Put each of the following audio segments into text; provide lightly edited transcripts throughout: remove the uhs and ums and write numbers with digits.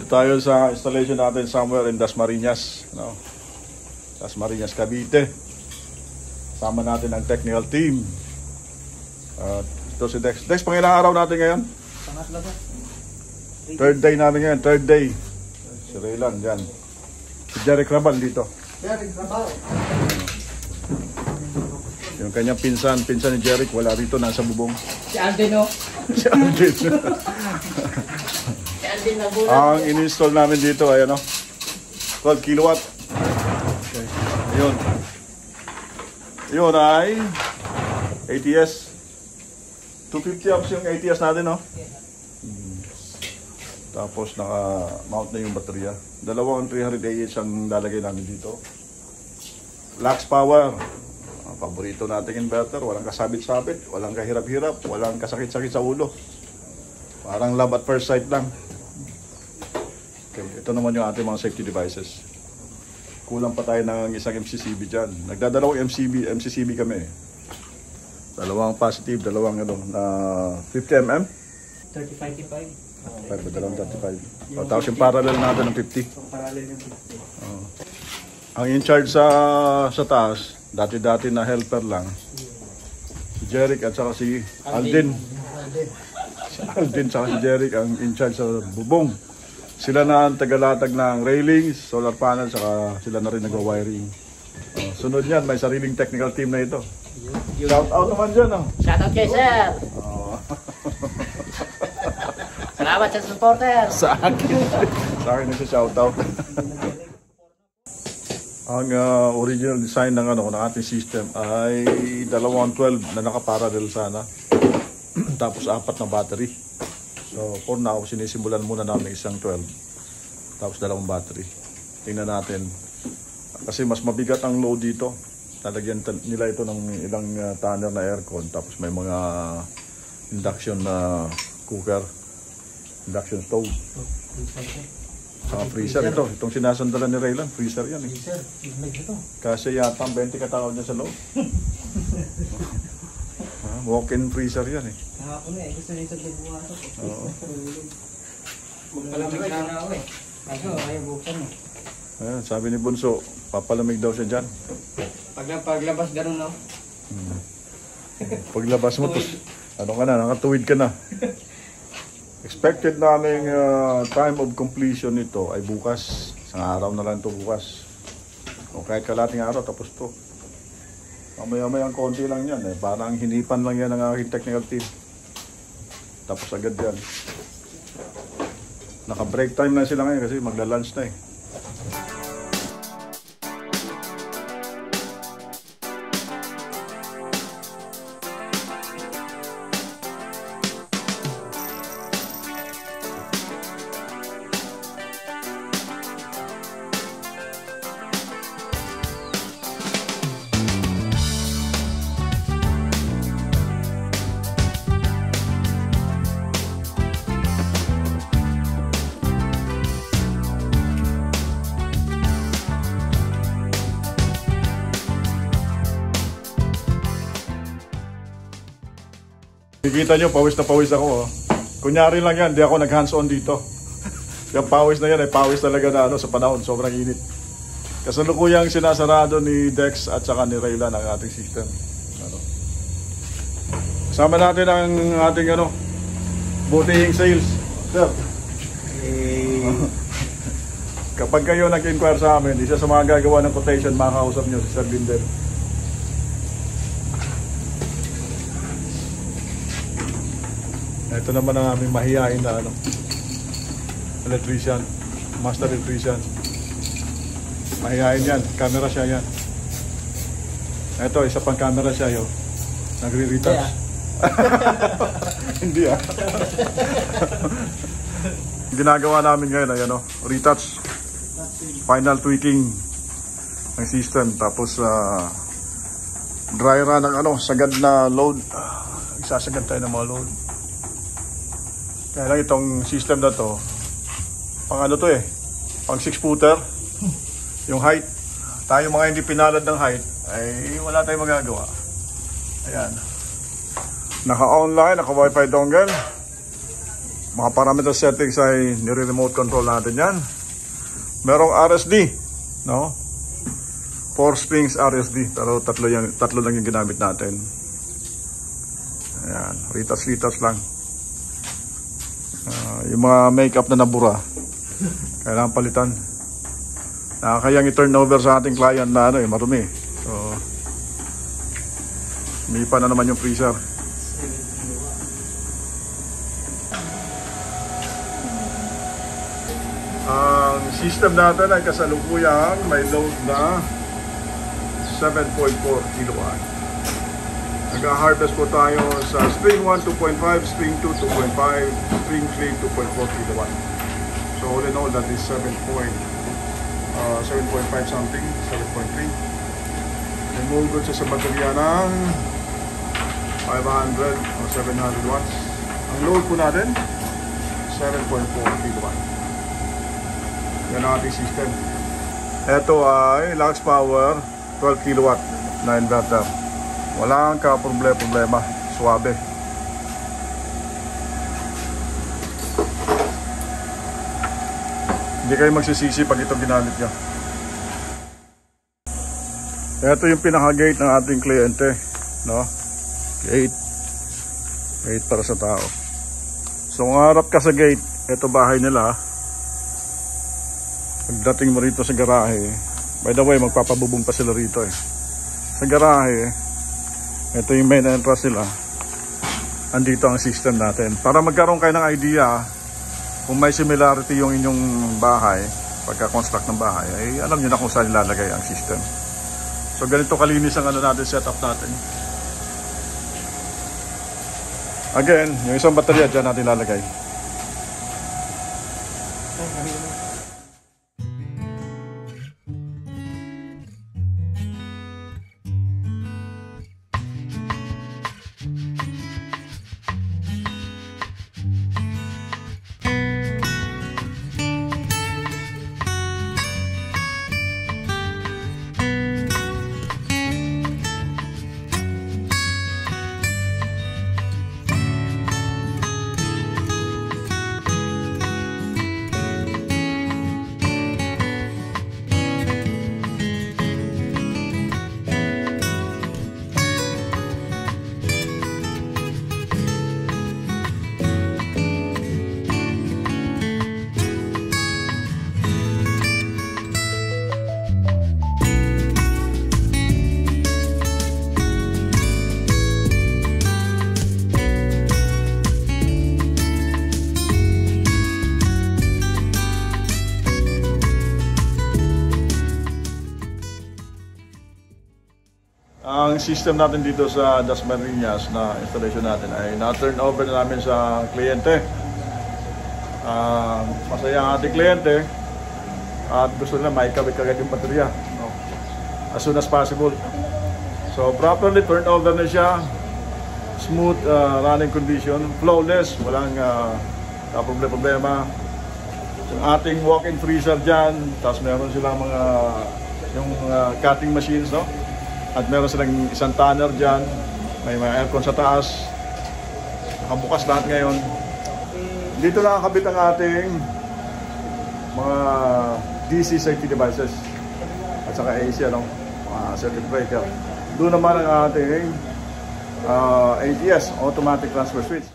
Dito tayo sa installation natin somewhere in Dasmariñas, no? Dasmariñas, Cavite. Sama natin ang technical team. Ito si Dex. Dex, pangilang araw natin ngayon? Pangatlo ba? Third day natin ngayon, third day. Si Raylan, dyan. Si Jeric Rabal dito. Jeric Rabal. Yung kanyang pinsan ni Jeric, wala rito, nasa bubong. Si Alden, no? Si Alden. Si Alden na bulan. Ang in-install namin dito ay ano, 12 kilowatt. Okay. Ayun. Yun ay ATS. 250 amps yung ATS natin, no? Tapos naka-mount na yung baterya. Dalawang 300 AH ang lalagay namin dito. Lux power. Ang paborito nating inverter. Walang kasabit-sabit, walang kahirap-hirap, walang kasakit-sakit sa ulo. Parang love at first sight lang. Okay, ito naman yung ating mga safety devices. Kulang pa tayo ng isang MCCB dyan. Nagdadalawang MCCB kami. Dalawang positive, dalawang na 50 mm. 35. Dalawang 35. Tapos yung parallel natin ng 50. Parallel ng 50. Ang in charge sa taas, dati-dati na helper lang, si Jeric at saka si Alden. Si Alden at si Jeric ang in charge sa bubong. Sila na ang tagalatag ng railings, solar panel, saka sila na rin nagwa-wiring. Sunod yan, may sariling technical team na ito. Shout out naman dyan. Shout out kay sir. Salamat sa supporter. Sa akin na siya shout out. Ang original design ng ating system ay dalawang 12 na nakaparallel sana. Tapos 4 na battery. So for now, sinisimulan muna namin isang 12. Tapos dalawang battery. Tingnan natin. Kasi mas mabigat ang load dito. Talagyan nila ito ng ilang tanner na aircon. Tapos may mga induction na cooker. Induction stove. Freezer ito. Itong sinasandalan ni Raylan. Freezer yan eh. Freezer. Kasi yata 20 katawad niya sa loob. Walk-in freezer yan eh. Kahapon eh. Gusto niya isang buwasan. Oo. Magpalamig sana ako eh. Kaso ayaw buksan eh. Ayan, sabi ni Bunso, papalamig daw siya dyan. Paglabas ganun no? Paglabas mo, ano ka na, nakatuwid ka na. Expected naming time of completion nito ay bukas. Isang araw na lang ito bukas. O kahit kalating araw, tapos to. Mamaya-maya ang konti lang yan eh. Parang hinipan lang yan ng aking technical team. Tapos agad yan. Naka-break time na sila ngayon kasi magla-lunch na eh. Kikita nyo, pawis na pawis ako. Oh. Kunyari lang yan, di ako nag-hands-on dito. Yung pawis na yan, ay pawis talaga na sa panahon, sobrang init. Kasalukuyang sinasarado ni Dex at saka ni Raylan ang ating system. Kasama natin ang ating butihing sales. Sir, kapag kayo nag-inquire sa amin, isa sa mga gagawa ng quotation, makakausap nyo si Sir Linder. Ito naman ang aming mahihain na electrician, master electrician. Mahihain yan, camera siya yan. Ito, isa pang camera siya yun. Nagre-retouch. Yeah. Hindi Ginagawa namin ngayon ay retouch. Final tweaking ng system. Tapos dry run ng sagad na load. Isasagad tayo ng mga load. Kaya lang itong system na to, pang pang 6-footer, yung height. Tayo mga hindi pinalad ng height, ay wala tayong magagawa. Ayan. Naka-online, naka-wifi dongle. Mga parameter settings ay nire-remote control natin yan. Merong RSD, no? 4 springs RSD, pero tatlo lang yung ginamit natin. Ayan, ritas lang. Yung mga makeup na nabura, kailangan palitan. Nakakayang i-turn over sa ating client na marumi. So, umipa na naman yung freezer. Ang system natin ay kasalukuyang may load na 7.4 kilowatt. Nag-harvest po tayo sa string 1, 2.5, string 2, 2.5, string 3, 2.4 kilowatt. So all in all, that is 7.5 something, 7.3. Remove siya sa baterya ng 500 o 700 watts. Ang load po natin, 7.4 kilowatt. Yan ang ating system. Ito ay Lux Power 12 kilowatt na inverter. Walang ka-problema. Suwabe. Hindi kayo magsisisi pag ito ginamit nyo. Ito yung pinaka-gate ng ating kliyente, no? Gate para sa tao. So kung harap ka sa gate, ito bahay nila. Pagdating mo rito sa garahe, by the way, magpapabubong pa sila rito sa garahe, ito yung main entrance nila. Andito ang system natin. Para magkaroon kayo ng idea kung may similarity yung inyong bahay, pagka-construct ng bahay, ay alam nyo na kung saan ilalagay ang system. So ganito kalinis ang natin, setup natin. Again, yung isang baterya dyan natin ilalagay. Ang system natin dito sa Dasmariñas na installation natin ay na-turn over na namin sa kliyente. Masaya ang ating kliyente at gusto nila maikabit kagad yung baterya, no? As soon as possible. So properly turn over na siya. Smooth running condition, flawless, walang problema. Yung ating walk-in freezer dyan, tapos meron silang mga cutting machines, no? At meron silang isang tanner dyan, may mga aircon sa taas, nakabukas lahat ngayon. Dito nakakabit ang ating mga DC safety devices at saka AC, mga circuit breaker. Doon naman ang ating ATS, automatic transfer switch.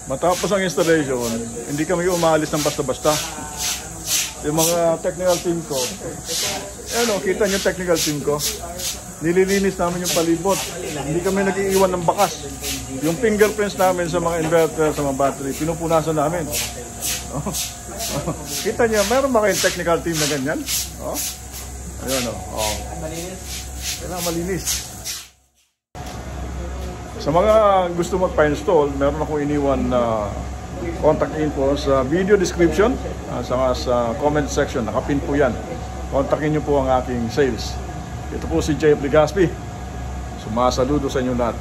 Matapos ang installation, hindi kami umalis ng basta-basta. Yung mga technical team ko, kita niyo technical team ko, nililinis namin yung palibot. Hindi kami nag-iiwan ng bakas. Yung fingerprints namin sa mga inverter, sa mga battery, pinupunasan namin. Kita niyo, meron ba kayong technical team na ganyan? Ayun, kailangan malinis. Sa mga gusto magpa-install, meron akong iniwan na contact info sa video description, saka sa comment section, nakapin po yan. Kontakin nyo po ang aking sales. Ito po si Jay Legaspi. Sumasaludo sa inyo lahat.